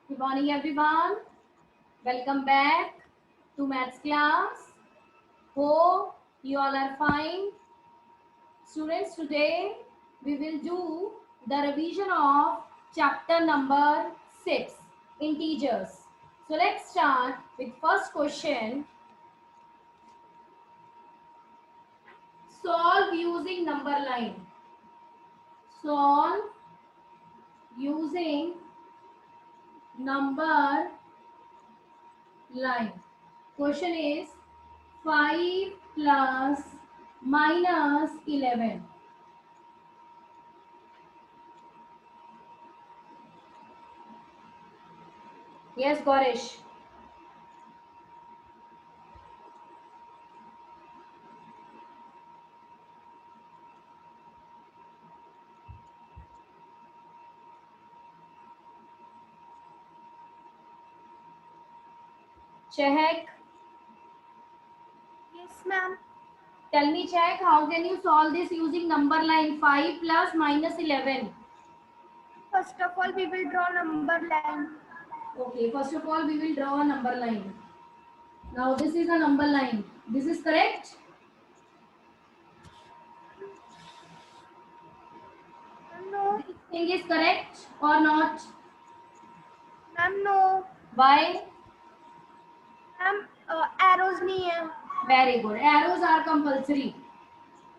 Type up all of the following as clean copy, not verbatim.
Good morning, everyone. Welcome back to maths class. Hope you all are fine. Students, today we will do the revision of chapter number 6, integers. So let's start with first question. Solve using number line. Solve using number line. Question is 5 plus minus 11. Yes, Gaurish. Chehek, Yes, ma'am. tell me, Chehek, how can you solve this using number line 5 plus minus 11? First of all, we will draw number line. Okay, first of all, we will draw a number line. Now, this is a number line. This is correct? No. This thing is correct or not? Ma'am, no. Why? Ma'am, arrows नहीं है. Very good. Arrows are compulsory.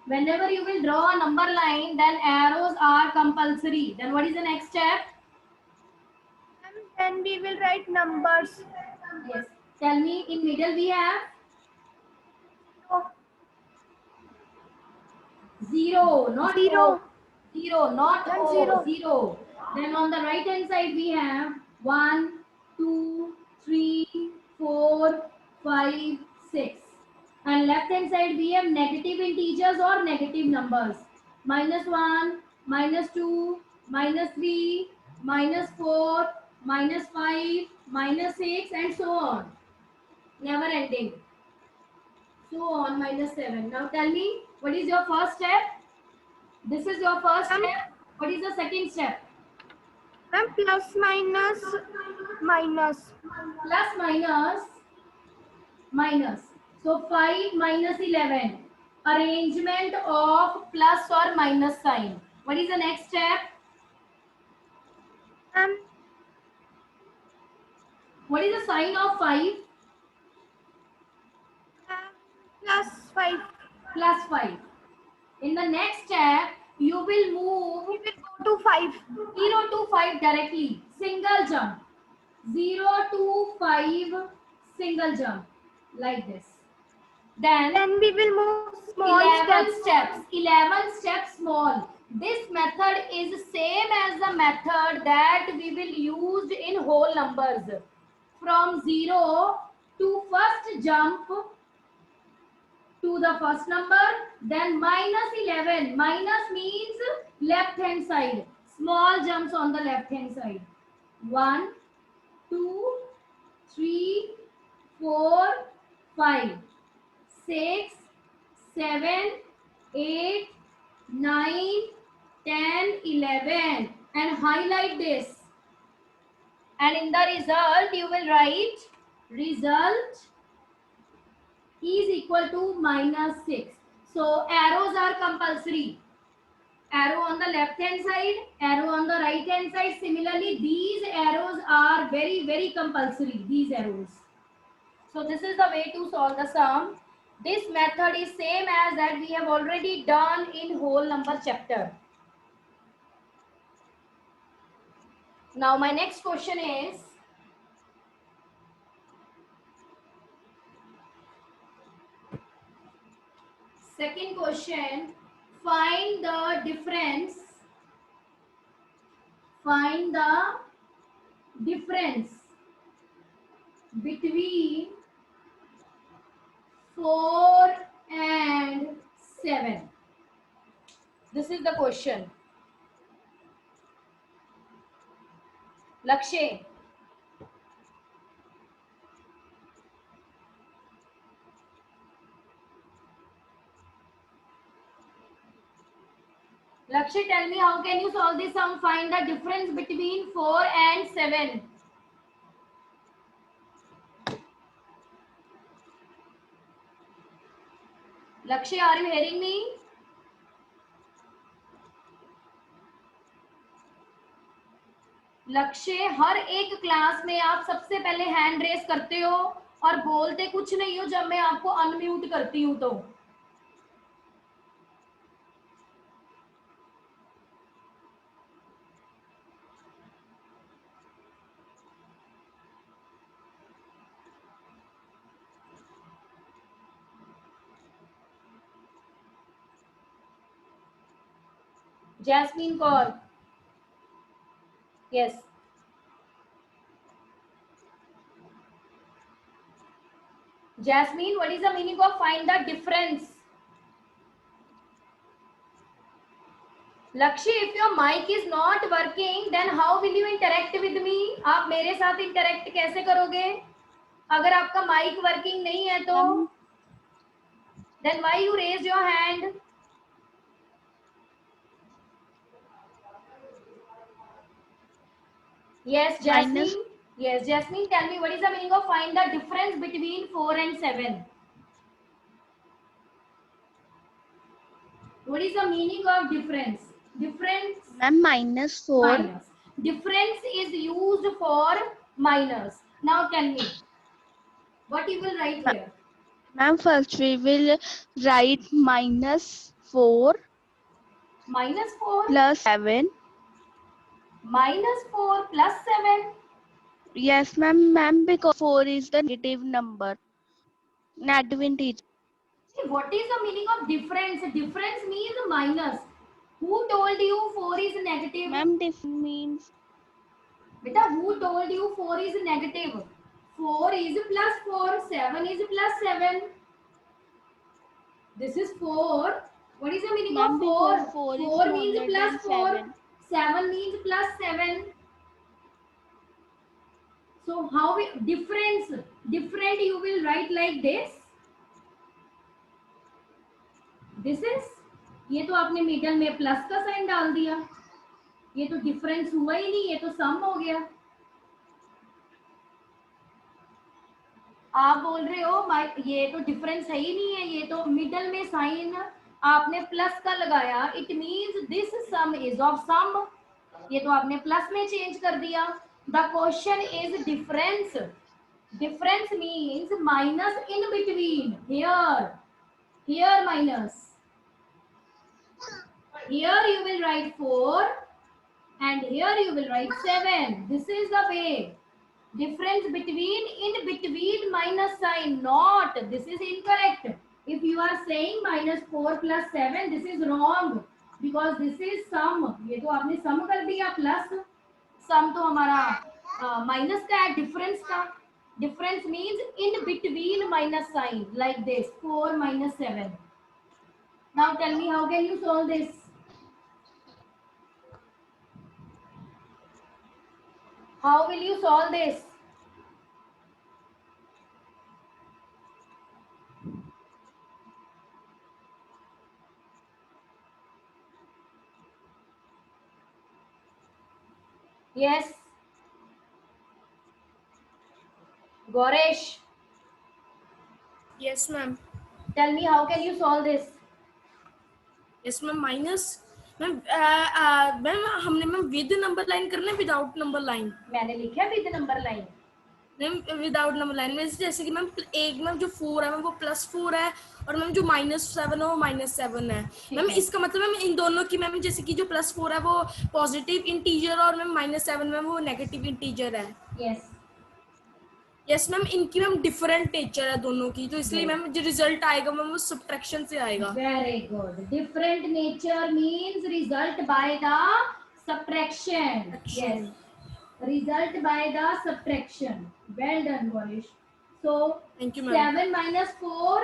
Whenever you will draw a number line, then arrows are compulsory. Then what is the next step? Ma'am, then we will write numbers. Yes. Tell me, in middle we have No. 0, not Zero. O. 0, not Then O. zero. 0. Then on the right hand side we have 1, 2, 3, 4, 5, 6. And left hand side we have negative integers or negative numbers. -1, -2, -3, -4, -5, -6 and so on. Never ending. So on -7. Now tell me, what is your first step? This is your first step. What is the second step? Ma'am, plus minus minus. Plus minus minus. So 5 minus 11. Arrangement of plus or minus sign. What is the next step? Ma'am, What is the sign of 5? plus 5. Plus 5. In the next step, you will move We will go to 5. 0 to 5 directly. Single jump. 0 to 5 single jump. Like this. Then we will move small 11 steps. steps. 11 steps small. This method is same as the method that we will use in whole numbers. From 0 to first jump to the first number, then -11. Minus means left hand side. Small jumps on the left hand side. 1, 2, 3, 4, 5, 6, 7, 8, 9, 10, 11 and highlight this. And in the result, you will write result is equal to -6. So arrows are compulsory. Arrow on the left hand side, arrow on the right hand side. Similarly, these arrows are very compulsory, these arrows. So this is the way to solve the sum. This method is same as that we have already done in whole number chapter. Now my next question is, second question, find the difference between 4 and 7. This is the question. Lakshay. Lakshay, tell me, how can you solve this sum? Find the difference between 4 and 7. Lakshya, are you hearing me? लक्ष्य, हर एक class में आप सबसे पहले hand raise करते हो और बोलते कुछ नहीं हो जब मैं आपको अनम्यूट करती हूँ तो। Jasmine Kaur, yes. Jasmine, what is the meaning of find the difference? Lakshya, if your mic is not working, then how will you interact with me? आप मेरे साथ interact कैसे करोगे? अगर आपका mic working नहीं है तो then why you raise your hand? Yes, Jasmine. Yes, Jasmine, tell me what is the meaning of find the difference between 4 and 7? What is the meaning of difference? Difference. Ma'am, -4. Minus. Difference is used for minus. Now tell me, what you will write here? Ma'am, first we will write -4 -4 plus 7. -4 plus 7. Yes, ma'am, because 4 is the negative number. Negative integer. See, what is the meaning of difference? Difference means minus. Who told you 4 is negative? Ma'am, this means Beta, who told you 4 is negative? 4 is plus 4, 7 is plus 7. This is 4. What is the meaning of 4? 4 is 4 means smaller plus than 4. 7. 7 means plus 7. So how we, different you will write like this. This is, ये तो आपने middle में plus का sign डाल दिया, ये तो difference हुआ ही नहीं, ये तो सम हो गया। आप बोल रहे हो ये तो डिफरेंस है ही नहीं है, ये तो मिडल में साइन आपने प्लस का लगाया, it means this sum is of sum, ये तो आपने प्लस में चेंज कर दिया। The question is difference. Difference means minus in between. Here minus. Here you will write 4 and here you will write 7. This is the way. Difference between, in between minus sign, not. This is incorrect. If you are saying -4 plus 7, this is wrong. Because this is sum. ये तो आपने sum कर दिया plus. Sum तो हमारा minus का है, difference का. Difference means in between minus sign, like this, 4 minus 7. Now tell me, how can you solve this? How will you solve this? Yes. Goresh. Yes, ma'am. Tell me, how can you solve this? Yes, ma'am. Minus. Ma'am ma'am हमने ma'am with number line करना है without number line? मैंने लिखा है with number line. Ma'am without number line में जैसे कि ma'am एक मैम जो 4 है मैम वो +4 है और मैम जो -7 है वो -7 है। मैम इसका मतलब मैम इन दोनों की मैम जैसे कि जो +4 है वो पॉजिटिव इंटीजर और मैम -7 मैम वो नेगेटिव इंटीजर है। यस यस मैम, इनकी मैम डिफरेंट नेचर है दोनों की, तो इसलिए मैम जो रिजल्ट आएगा मैम वो सब्ट्रैक्शन से आएगा। Very good. Different nature means result by the subtraction. Yes, result by the subtraction. Well done, Gorish. So thank you, ma'am. 7 minus 4,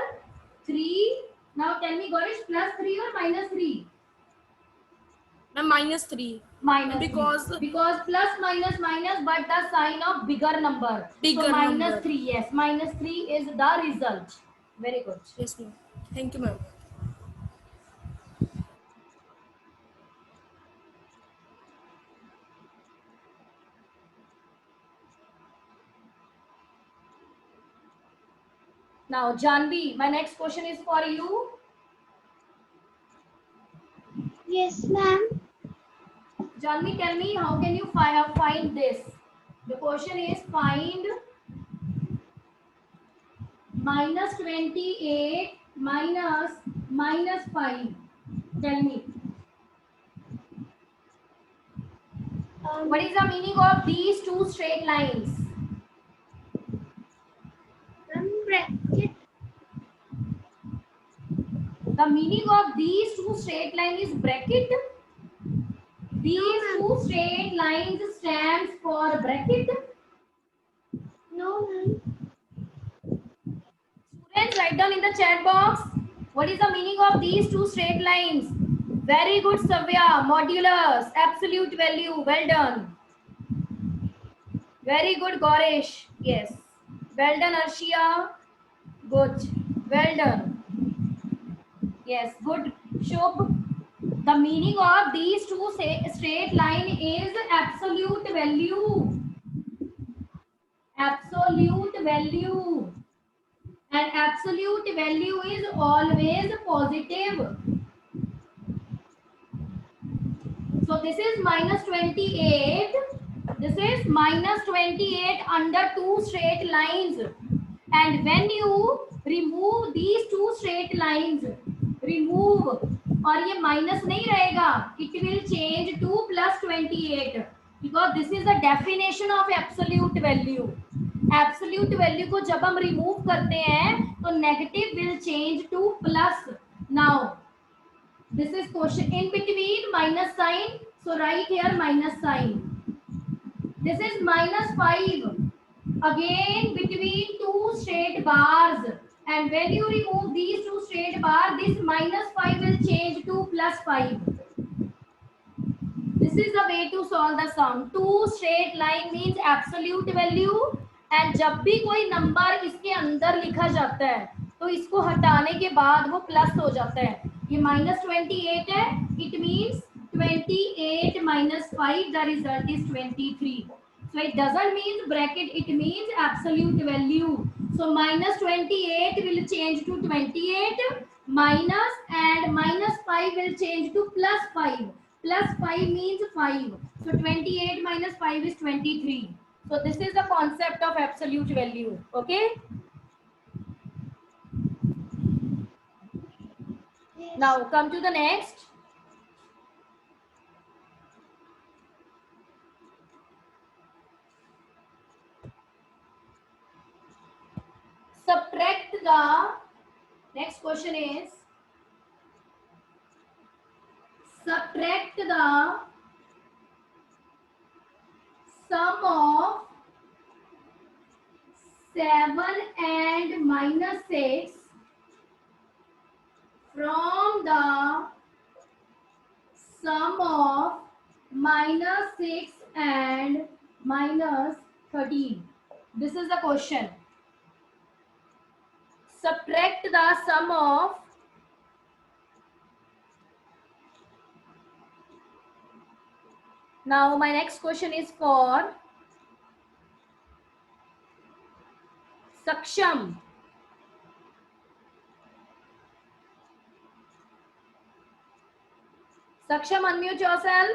3. Now tell me, Gorish, plus 3 or minus 3? Ma'am, -3. Minus because 3. Because plus minus minus, but the sign of bigger number. Bigger so minus number. 3. Yes, minus 3 is the result. Very good. Yes, ma'am. Thank you, ma'am. Now, Janvi, my next question is for you. Yes, ma'am. Janvi, tell me how can you find this? The question is find minus 28 minus 5. Tell me. What is the meaning of these two straight lines? Bracket. The meaning of these two straight lines is bracket. These two straight lines stands for bracket. No, ma'am. Students, write down in the chat box. What is the meaning of these two straight lines? Very good, Savya. Modulus, absolute value. Well done. Very good, Goresh. Yes. Well done, Arshia. Good. Well done. Yes, good. Shubh. The meaning of these two straight line is absolute value. Absolute value. And absolute value is always positive. So this is minus 28. This is minus 28 under two straight lines. And when you remove these two straight lines, remove, और ये minus नहीं रहेगा, it will change to plus 28 because this is the definition of absolute value. Absolute value को जब हम remove करते हैं तो negative will change to plus. Now this is question in between minus sign, so write here minus sign. This is minus 5 again between two straight bars, and when you remove these two straight bars, this minus 5 will change to plus 5. This is the way to solve the sum. Two straight line means absolute value, and जब भी कोई number इसके अंदर लिखा जाता है तो इसको हटाने के बाद वो प्लस हो जाता है. ये minus 28 है, it means 28 minus 5, the result is 23. So it doesn't mean bracket, it means absolute value. So minus 28 will change to 28, minus and minus 5 will change to plus 5. Plus 5 means 5. So 28 minus 5 is 23. So this is the concept of absolute value. Okay? Yes. Now come to the next. Subtract the, next question is, subtract the sum of 7 and minus 6 from the sum of minus 6 and minus 13. This is the question. Subtract the sum of now my next question is for Saksham. Saksham, unmute yourself.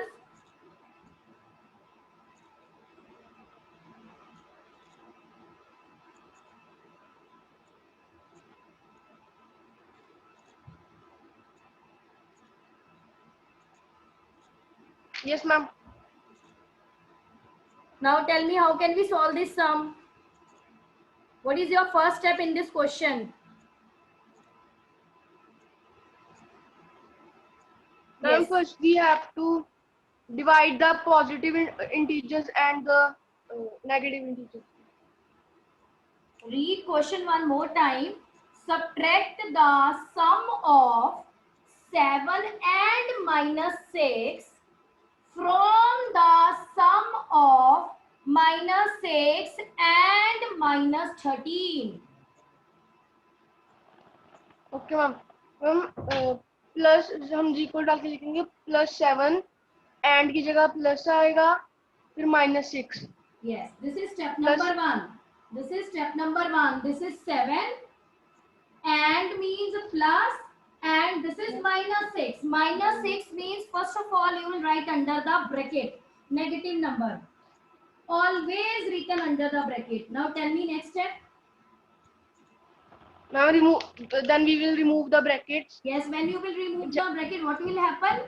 Yes, ma'am. Now tell me, how can we solve this sum? What is your first step in this question? Then Yes. first we have to divide the positive integers and the negative integers. Read question one more time. Subtract the sum of 7 and minus 6 from the sum of minus 6 and minus 13. Okay ma'am. Ma'am plus हम जी को डाल के लिखेंगे +7 and की जगह plus आएगा फिर -6. Yes, this is step number 1. This is step number 1. This is 7 and means plus and this is minus 6. Minus 6 means first of all you will write under the bracket negative number. Always written under the bracket. Now tell me next step. Now then we will remove the brackets. Yes, when you will remove the bracket, what will happen?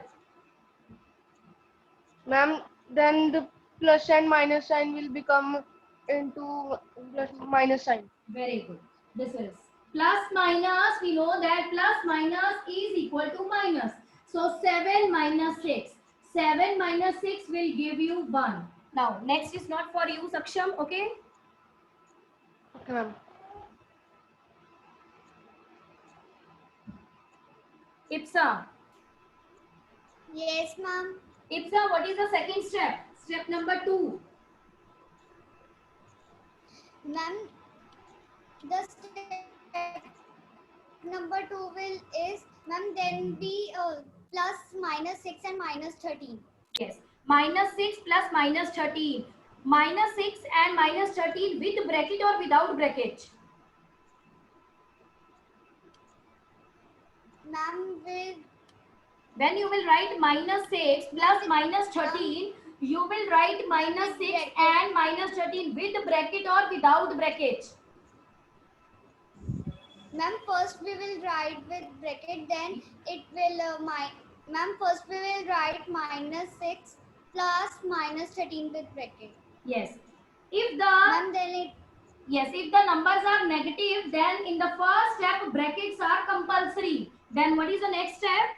Ma'am, then the plus and minus sign will become into plus minus sign. Very good. This is plus minus. We know that plus minus is equal to minus. So 7 minus 6. 7 minus 6 will give you 1. Now next is not for you, Saksham. Okay. Okay, ma'am. Ipsa. Yes, ma'am. Ipsa, what is the second step? Step number 2. Ma'am, the step number 2 will is, ma'am, then be plus minus 6 and minus 13. Yes. Minus 6 plus minus 13. Minus 6 and minus 13 with bracket or without bracket? Ma'am, with When you will write minus 6 plus minus 13, you will write minus 6 and minus 13 with bracket or without bracket? ma'am, first we will write with bracket, then it will ma'am, first we will write minus 6 plus minus 13 with bracket. Yes. If the Ma'am, then it if the numbers are negative, then in the first step brackets are compulsory. Then what is the next step?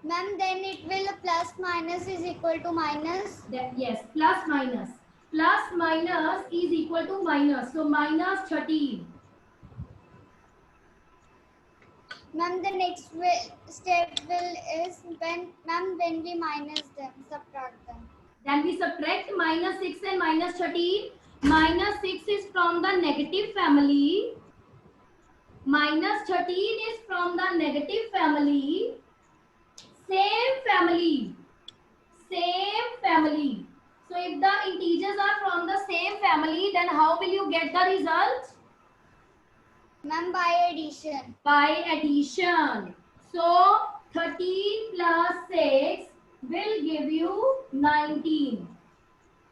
ma'am, then it will plus minus is equal to minus. Yes, plus minus. Plus minus is equal to minus. So minus 13. Ma'am, the next step will is when we minus them, subtract them. Then we subtract minus 6 and minus 13. Minus 6 is from the negative family. Minus 13 is from the negative family. Same family. Same family. So if the integers are from the same family, then how will you get the result? Ma'am, by addition. By addition. So 13 plus 6 will give you 19.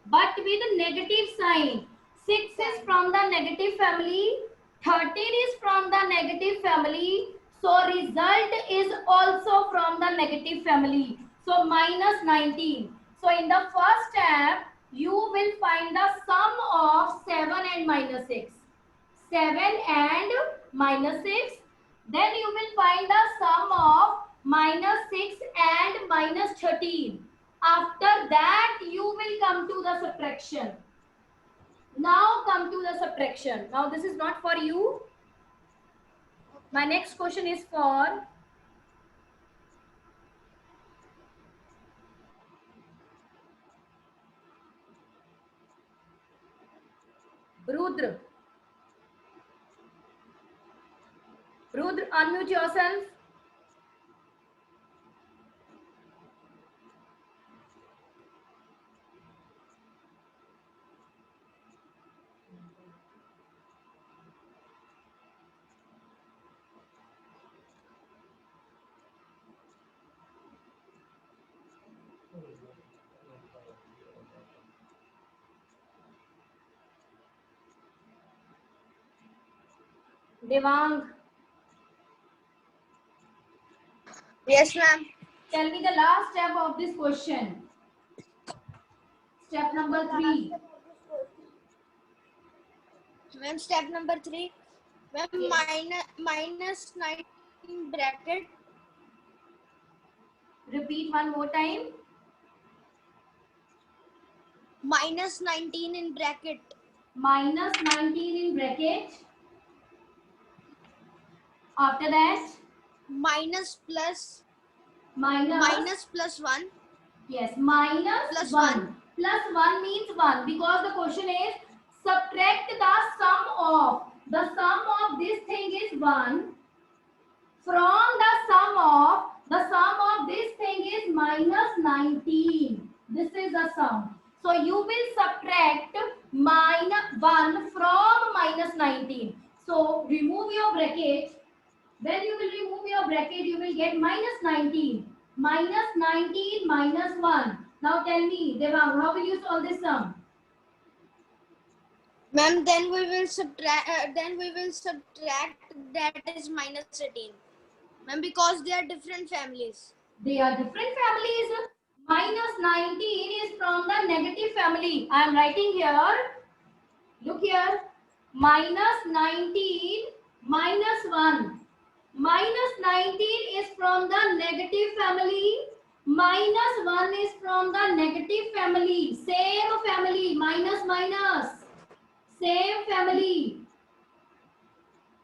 But with negative sign. 6 is from the negative family. 13 is from the negative family. So result is also from the negative family. So minus 19. So in the first step, you will find the sum of 7 and minus 6. 7 and minus 6. Then you will find the sum of minus 6 and minus 13. After that, you will come to the subtraction. Now come to the subtraction. Now this is not for you. My next question is for Rudra. Rudra, unmute yourself. Devang, Yes, ma'am. tell me the last step of this question. Step number 3. Ma'am, step number 3. Ma'am, Yes. minus 9 in bracket. Repeat one more time. Minus 19 in bracket. Minus 19 in bracket. After that, Minus plus. minus. Minus plus 1. Yes, minus Plus 1. one. Plus 1 means 1 because the question is subtract the sum of. The sum of this thing is 1. From the sum of this thing is minus 19. This is the sum. So you will subtract minus 1 from minus 19. So remove your bracket. When you will remove your bracket, you will get minus 19. Minus 19 minus 1. Now tell me, Devang, how will you solve this sum? Ma'am, then we will subtract. That is minus 18. Ma'am, because they are different families. They are different families. Minus 19 is from the negative family. I am writing here. Look here. Minus 19 minus 1. Minus 19 is from the negative family. Minus 1 is from the negative family. Same family. Minus minus. Same family.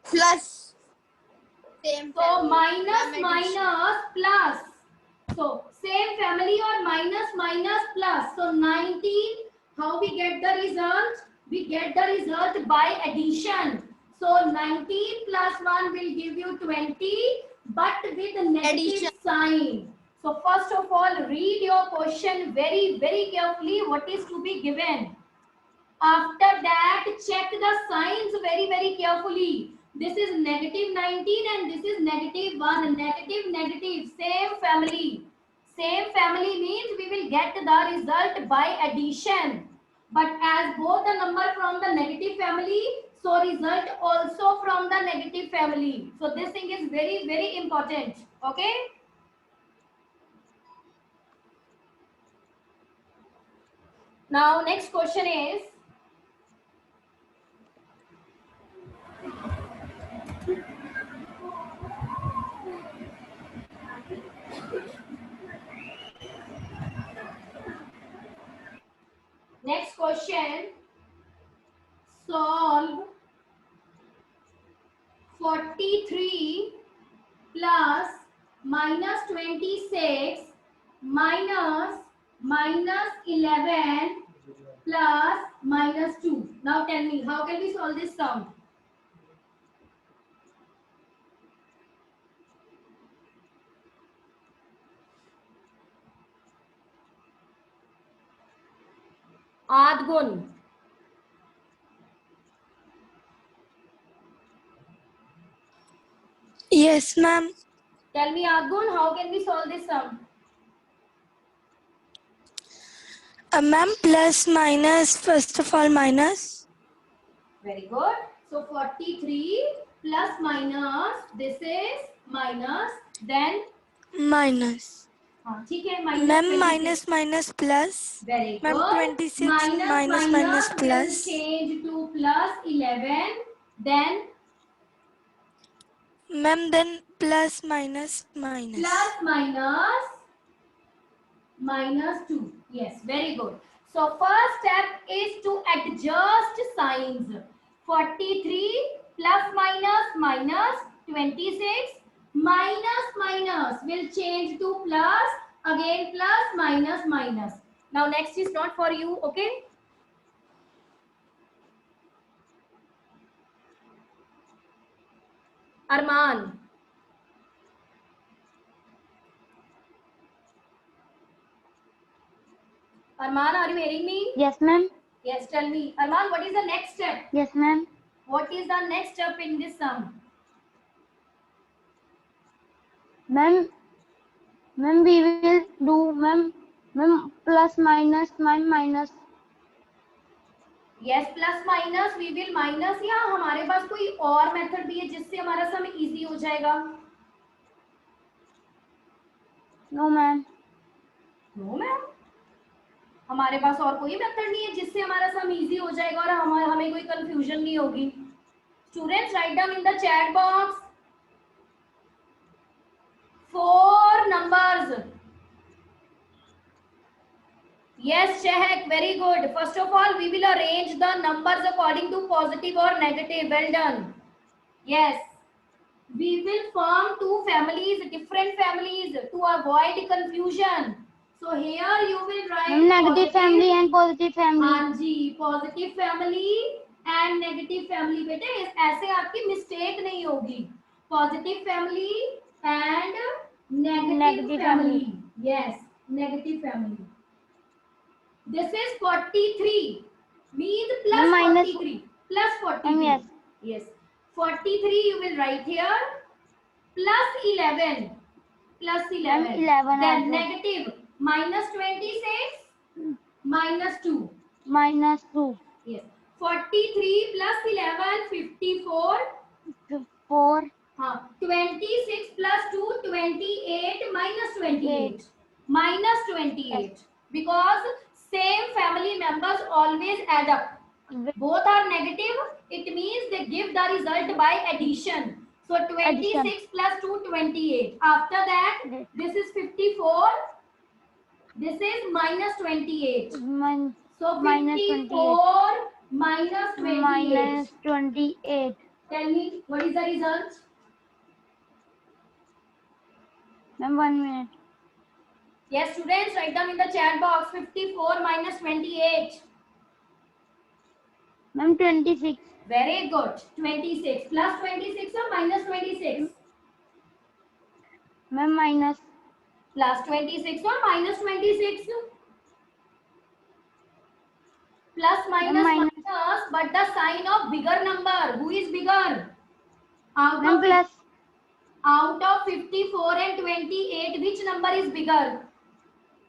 Plus. Same So family. minus Ma'am, minus plus. So same family or minus minus plus. So 19. How we get the result? We get the result by addition. So 19 plus 1 will give you 20, but with a negative Addition. sign. So first of all, read your question very carefully. What is to be given? After that, check the signs very carefully. This is negative 19 and this is negative 1. Negative, same family. Same family means we will get the result by addition. But as both the number from the negative family, so result also from the negative family. So this thing is very important. Okay? Now next question is, next question, solve 43 plus minus 26 minus 11 plus minus 2. Now tell me, how can we solve this sum? Adgun. Yes, ma'am. Tell me, Adgun, how can we solve this sum? Ma'am, plus minus, first of all, minus. Very good. So 43 plus minus, this is minus, then Minus. ठीक है, minus Ma'am, 26. minus minus plus. Very Ma'am, good. 26 minus minus will plus. change to plus 11. Then Ma'am, then plus minus minus. plus minus minus 2. Yes, very good. So first step is to adjust signs. 43 plus minus minus 26 minus minus will change to plus, again plus minus minus. Now next is not for you, okay? Arman. Arman, are you hearing me? Yes, ma'am. Yes, tell me. Arman, what is the next step? Yes, ma'am. What is the next step in this sum? Ma'am, we will do, ma'am, plus minus, minus. Yes, plus minus, we will minus, या हमारे पास कोई और method भी है जिससे हमारा सम easy हो जाएगा? No, ma'am. नो मैम, हमारे पास और कोई मेथड नहीं है जिससे हमारा सम इजी हो जाएगा और हमें कोई कंफ्यूजन नहीं होगी. Students, write down in the chat box 4 numbers. Yes, Shehak, very good. First of all, we will arrange the numbers according to positive or negative. Well done. Yes. We will form two families, different families, to avoid confusion. So here you will write Negative family and positive family. हाँ जी, positive family and negative family. बेटे ऐसे आपकी mistake नहीं होगी. Positive family and negative family. Yes, negative family. This is 43 means plus Minus 43 plus 43. yes. Yes. 43 you will write here plus 11. Plus 11. 11 Then also. negative minus 26 minus 2. Minus 2. Yes. 43 plus 11 54. 4. 26 plus 2 28 minus 28. Minus 28. Because same family members always add up. Both are negative. It means they give the result by addition. So 26 plus 2 28. After that, this is 54. This is minus 28. So Minus 54 minus 28. Minus 28. Tell me, what is the result? Ma'am, 1 minute. Yes, students, write down in the chat box. 54 minus 28. Ma'am, 26. Very good. 26. Plus 26 or minus 26? Ma'am, minus. Plus 26 or minus 26? Plus minus Minus. minus, but the sign of bigger number. Who is bigger? Ma'am, plus. Out of 54 and 28, which number is bigger?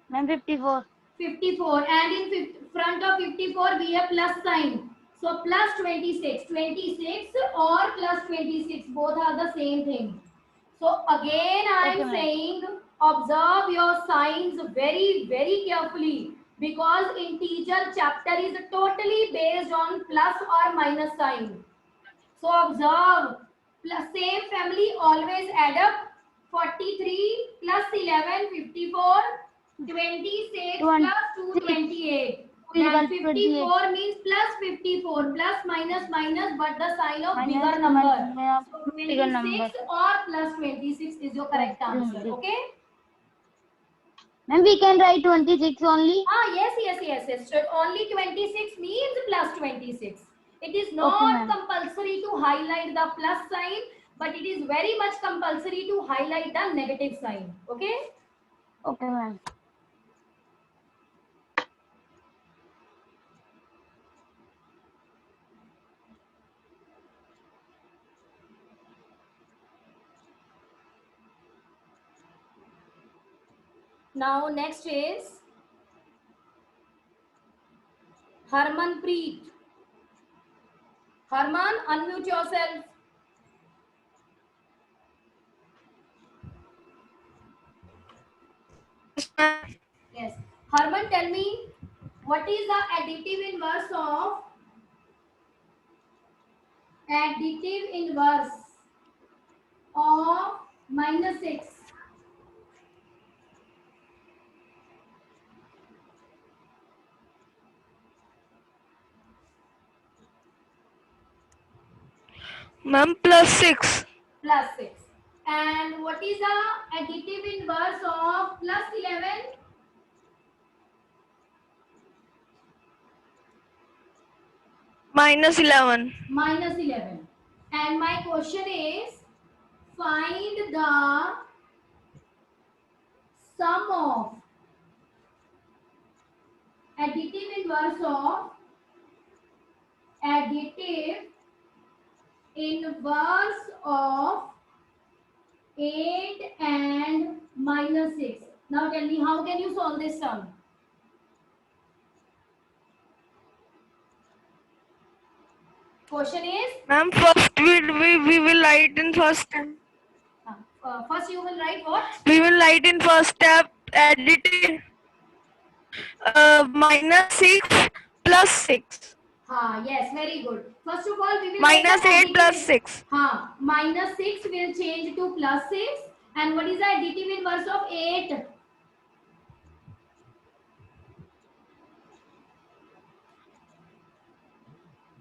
Ma'am, 54. 54. And in front of 54, we have plus sign. So plus 26. 26 or plus 26, both are the same thing. So again, I am saying, observe your signs very, very carefully. Because integer chapter is totally based on plus or minus sign. So observe, plus same family always add up. 43 plus 11, 54, 26 plus 2, 28. Then 54 means plus 54, plus minus minus, but the sign of bigger number. So 26 or plus 26 is your correct answer. Okay? Ma'am, we can write 26 only. Yes. So only 26 means plus 26. It is not compulsory to highlight the plus sign, but it is very much compulsory to highlight the negative sign. Okay? Okay, ma'am. Now next is Harmanpreet. Harman, unmute yourself. Yes. Harman, tell me, what is the additive inverse of minus 6? Ma'am, plus 6. Plus 6. And what is the additive inverse of plus 11? Minus 11. Minus 11. And my question is, find the sum of additive inverse of 8 and minus 6. Now tell me, how can you solve this sum? Question is? Ma'am, first we will write in first step. First you will write what? We will write in first step additive minus 6 plus 6. Yes, very good. First of all, we will Minus 8 plus 6. Minus 6 will change to plus 6. And what is the additive inverse of 8?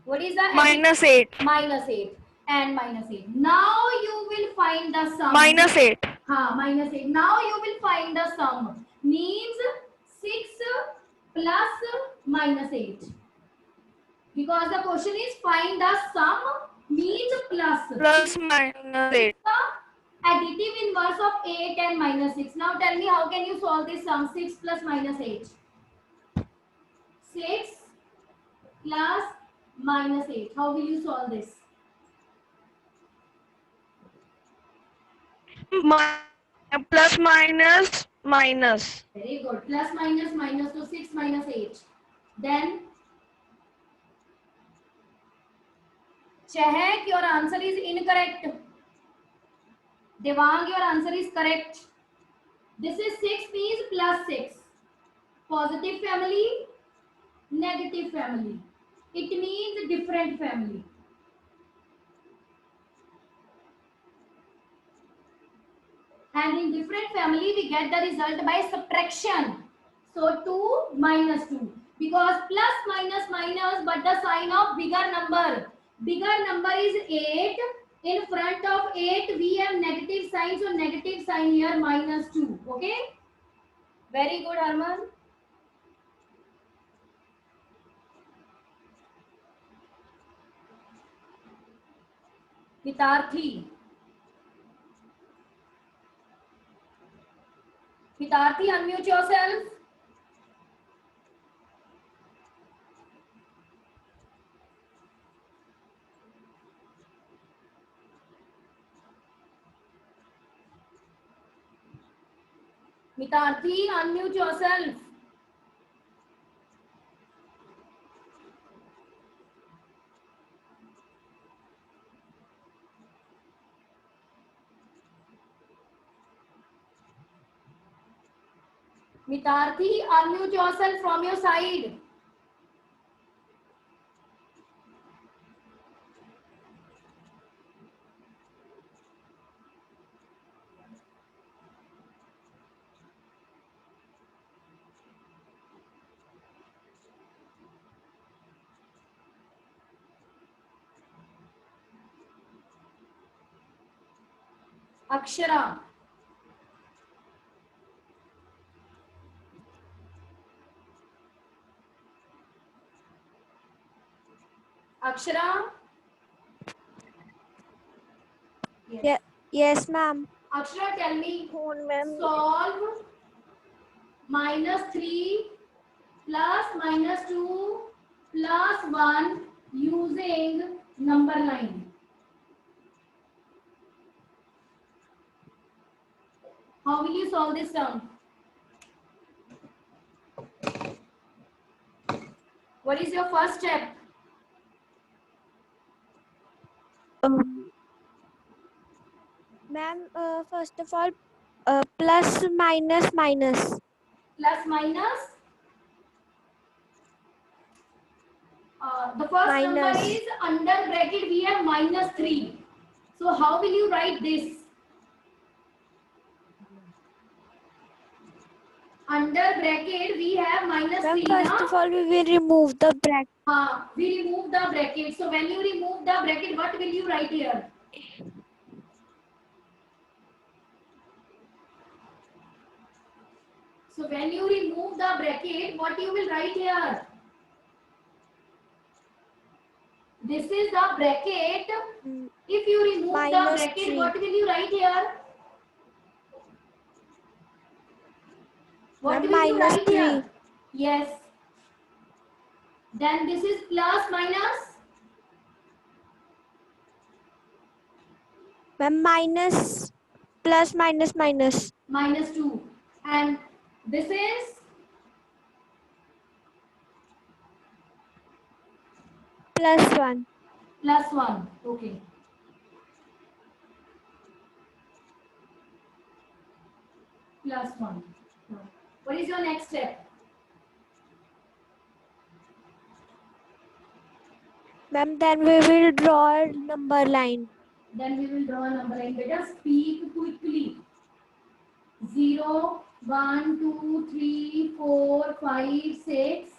What is the Minus 8. Minus 8 and minus 8. Now you will find the sum. Minus 8. Minus 8. Now you will find the sum. Means 6 plus minus 8. Because the question is find the sum means plus. Plus minus 8. The additive inverse of 8 and minus 6. Now tell me, how can you solve this sum? 6 plus minus 8. 6 plus minus 8. How will you solve this? Plus minus minus. Very good. Plus minus minus, so 6 minus 8. Then Chehek, your answer is incorrect. Devang, your answer is correct. This is 6 means plus 6. Positive family, negative family. It means different family. And in different family, we get the result by subtraction. So 2 minus 2. Because plus minus minus, but the sign of bigger number. Bigger number is 8. In front of 8, we have negative sign. So negative sign here minus 2. Okay? Very good, Harman. Vitarthi. Vitarthi, unmute yourself. Vitarthi, unmute yourself. Vitarthi, unmute yourself from your side. Akshara. Akshara. Yes. Yes, ma'am. Akshara, tell me. Ma'am. Solve minus 3 plus minus 2 plus 1 using number line. How will you solve this term? What is your first step? Ma'am, first of all, plus minus minus. Plus minus? The first number Minus. is under bracket we have minus 3. So how will you write this? Under bracket we have minus Ma'am, 3. first of all, we will remove the bracket. We remove the bracket. So when you remove the bracket, what will you write here? So when you remove the bracket, what you will write here? This is the bracket. If you remove the Minus bracket, 3. what will you write here? What Ma'am, will you minus write 3. here? Yes. Then this is plus minus. Ma'am, minus plus minus minus. Minus 2. And this is Plus 1. plus 1. Okay. Plus 1. What is your next step? Ma'am, then we will draw a number line. Then we will draw a number line. Let us speak quickly. 0, 1, 2, 3, 4, 5, 6,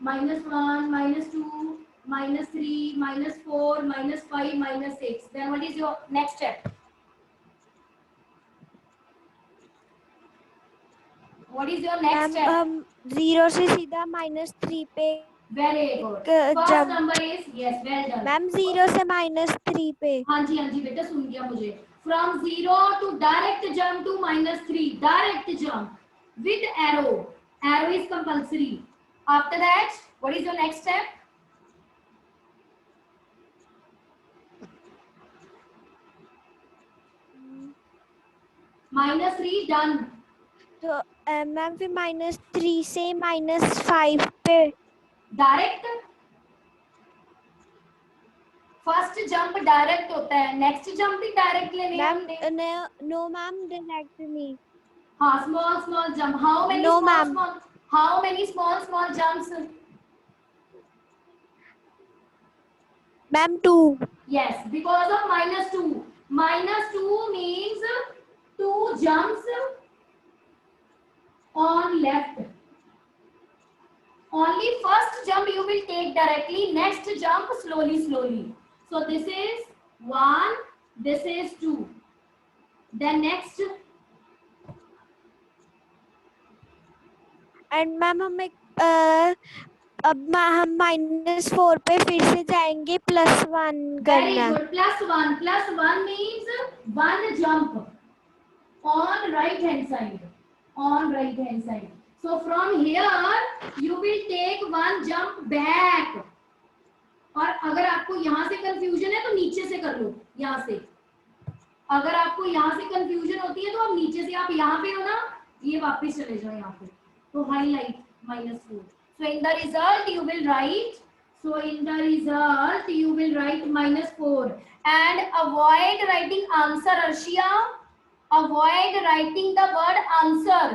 minus 1, minus 2, minus 3, minus 4, minus 5, minus 6. Then what is your next step? What is your next step? Ma'am, 0 से सीधा minus 3 पे Very good. First jump. number is, yes, well done. Ma'am, 0 से minus 3 पे. हाँ जी बेटा सुन गया मुझे. From 0 to direct jump to minus 3. Direct jump with arrow. Arrow is compulsory. After that, what is your next step? -3 done. तो ma'am फिर -3 से -5 पे डायरेक्ट फर्स्ट जंप डायरेक्ट होता है, नेक्स्ट जंप भी डायरेक्ट लेने हैं मैम हमने। नो मैम डायरेक्ट नहीं हाँ, small jump. How many No, small ma'am. Small, how many small jumps? Ma'am 2 Yes, because of -2. -2 means 2 jumps on left. Only first jump you will take directly, next jump slowly. So this is 1, this is 2. Then next, and ma'am हमें अब हम -4 पे फिर से जाएंगे +1 very करना good. +1. +1 means 1 jump on right hand side. On right hand side. So from here you will take 1 jump back. और अगर आपको यहाँ से कंफ्यूजन है तो नीचे से कर लो, यहाँ से. अगर आपको यहाँ से कंफ्यूजन होती है तो आप नीचे से, आप यहाँ पे हो ना, ये वापस चले जाओ यहाँ पे. तो highlight -4. So in the result you will write. So in the result you will write -4 and avoid writing answer. Arshia, avoid writing the word answer.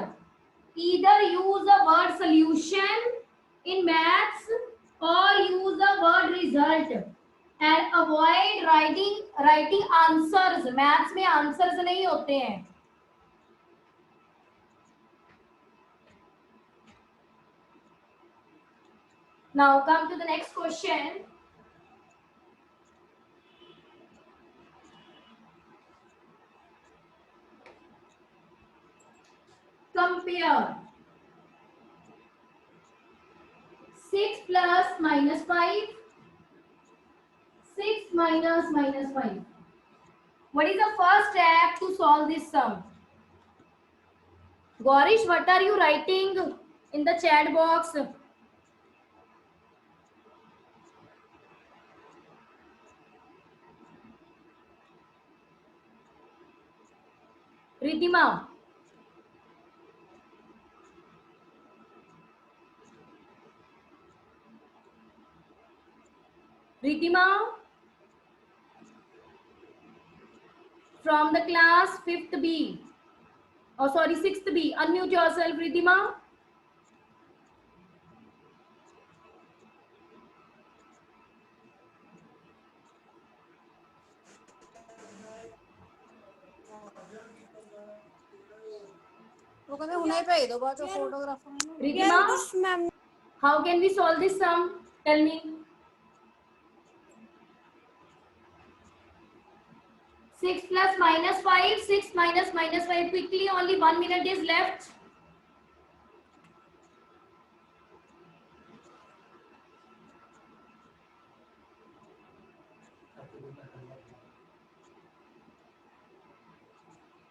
Either use the word solution in maths or use the word result. And avoid writing answers. Maths में answers नहीं होते हैं. Now come to the next question. Compare 6 plus -5. 6 minus -5. What is the first step to solve this sum? Gaurish, what are you writing in the chat box? Ridhima. Ridhima from the class 5th B. Oh, sorry, 6th B. Unmute yourself, Ridhima. वो कहते हुने ही भेज दो बाद जो photographer है ना Ridhima, ma'am how can we solve this sum? Tell me. 6 plus -5. 6 minus -5. Quickly, only 1 minute is left.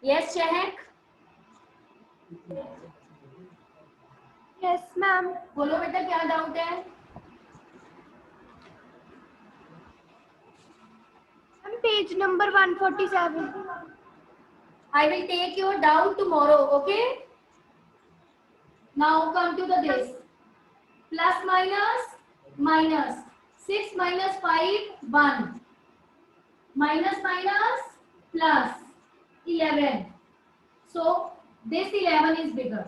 Yes, Chehak. Yes ma'am. बोलो बेटा, क्या डाउट है? Page number 147. I will take your doubt tomorrow, okay? Now come to the this. Plus minus. 6 minus 5, 1. Minus plus 11. So this 11 is bigger.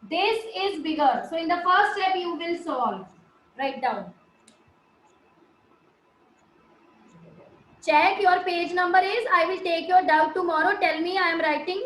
This is bigger. So in the first step you will solve. Write down. Check your page number is. I will take your doubt tomorrow. Tell me I am writing